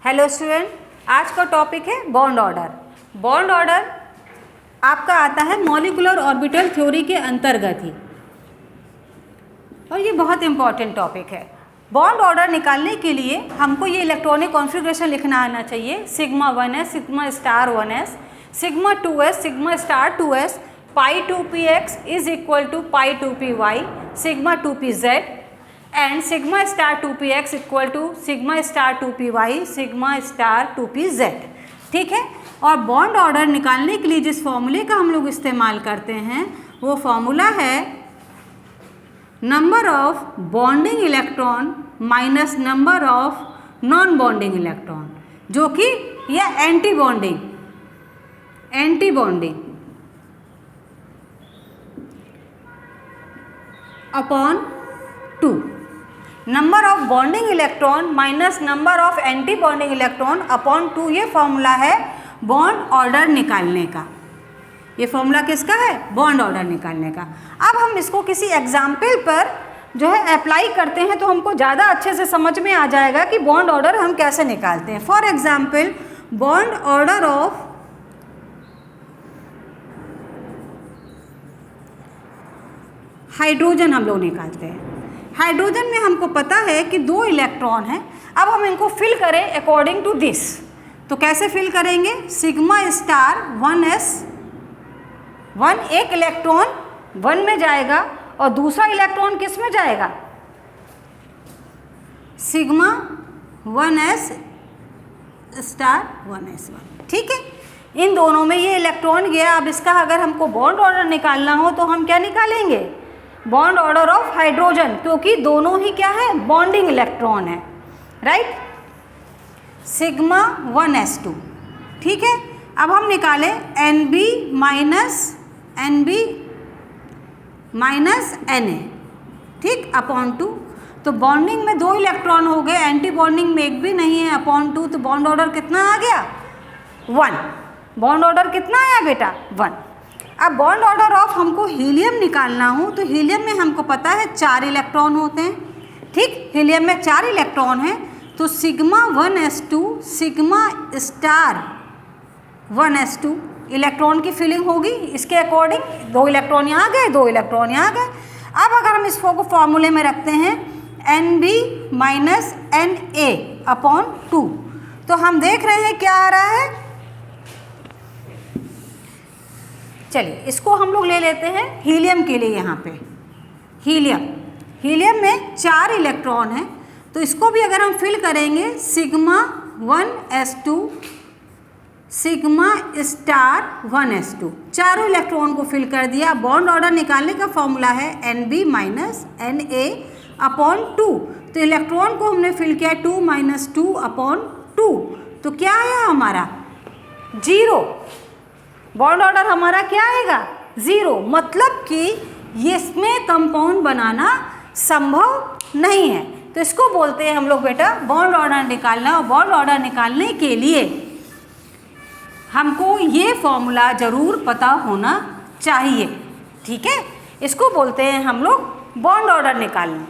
Hello student, आज का topic है बॉन्ड ऑर्डर। बॉन्ड ऑर्डर आपका आता है मॉलिक्यूलर ऑर्बिटल थ्योरी के अंतर्गत ही, और ये बहुत इंपॉर्टेंट टॉपिक है। बॉन्ड ऑर्डर निकालने के लिए हमको ये इलेक्ट्रॉनिक कॉन्फ़िगरेशन लिखना आना चाहिए। Sigma 1s, sigma star 1s, sigma 2s, sigma star 2s, pi 2px is equal to pi 2py, sigma 2pz and sigma star 2px equal to sigma star 2py, sigma star 2pz। ठीक है। और bond order निकालने के लिए जिस फॉर्मूले का हम लोग इस्तेमाल करते हैं वो फॉर्मूला है number of bonding electron minus number of non bonding electron, जो कि यह anti bonding upon 2। Number of bonding electron minus number of anti bonding electron upon 2, ये फॉर्मूला है बॉन्ड ऑर्डर निकालने का। ये फॉर्मूला किसका है? बॉन्ड ऑर्डर निकालने का। अब हम इसको किसी एग्जाम्पल पर जो है अप्लाई करते हैं तो हमको ज़्यादा अच्छे से समझ में आ जाएगा कि बॉन्ड ऑर्डर हम कैसे निकालते हैं। For example, bond order of hydrogen हम लोग निकालते हैं। हाइड्रोजन में हमको पता है कि 2 इलेक्ट्रॉन हैं। अब हम इनको फिल करें अकॉर्डिंग टू दिस, तो कैसे फिल करेंगे? सिग्मा स्टार 1s, 1 इलेक्ट्रॉन 1 में जाएगा और दूसरा इलेक्ट्रॉन किस में जाएगा? Sigma 1s star 1s1। ठीक है, इन दोनों में ये इलेक्ट्रॉन गया। अब इसका अगर हमको बॉन्ड ऑर्डर निकालना हो तो हम क्या निकालेंगे? बॉन्ड ऑर्डर ऑफ हाइड्रोजन, क्योंकि दोनों ही क्या है? बॉन्डिंग इलेक्ट्रॉन है, राइट। Sigma 1s2। ठीक है। अब हम निकालें NB माइनस Na, ठीक, अपॉन 2। तो बॉन्डिंग में 2 इलेक्ट्रॉन हो गए, एंटी बॉन्डिंग में एक भी नहीं है, अपॉन 2। तो बॉन्ड ऑर्डर कितना आ गया? 1। बॉन्ड ऑर्डर कितना आया बेटा? 1। अब बॉन्ड ऑर्डर ऑफ हमको हीलियम निकालना हो तो हीलियम में हमको पता है 4 इलेक्ट्रॉन होते हैं। ठीक, हीलियम में 4 इलेक्ट्रॉन हैं, तो sigma 1s2 sigma star 1s2 electron की फिलिंग होगी इसके अकॉर्डिंग। 2 इलेक्ट्रॉन यहाँ गए, 2 इलेक्ट्रॉन यहाँ गए। अब अगर हम इसको फॉर्मूले में रखते हैं NB माइनस Na अपॉन 2, तो हम देख रहे हैं क्या आ रहा है। चलिए इसको हम लोग ले लेते हैं हीलियम के लिए। यहाँ पे हीलियम में 4 इलेक्ट्रॉन हैं, तो इसको भी अगर हम फिल करेंगे sigma 1s2 sigma star 1s2, चारों इलेक्ट्रॉन को फिल कर दिया। बॉन्ड ऑर्डर निकालने का फॉर्मूला है NB माइनस Na अपॉन 2। तो इलेक्ट्रॉन को हमने फिल किया 2 माइनस 2 अपॉन 2, तो क्या आया हमारा? 0। बॉन्ड ऑर्डर हमारा क्या आएगा? 0। मतलब कि इसमें कंपाउंड बनाना संभव नहीं है। तो इसको बोलते हैं हम लोग बेटा बॉन्ड ऑर्डर निकालना। और बॉन्ड ऑर्डर निकालने के लिए हमको ये फॉर्मूला ज़रूर पता होना चाहिए। ठीक है, इसको बोलते हैं हम लोग बॉन्ड ऑर्डर निकालना।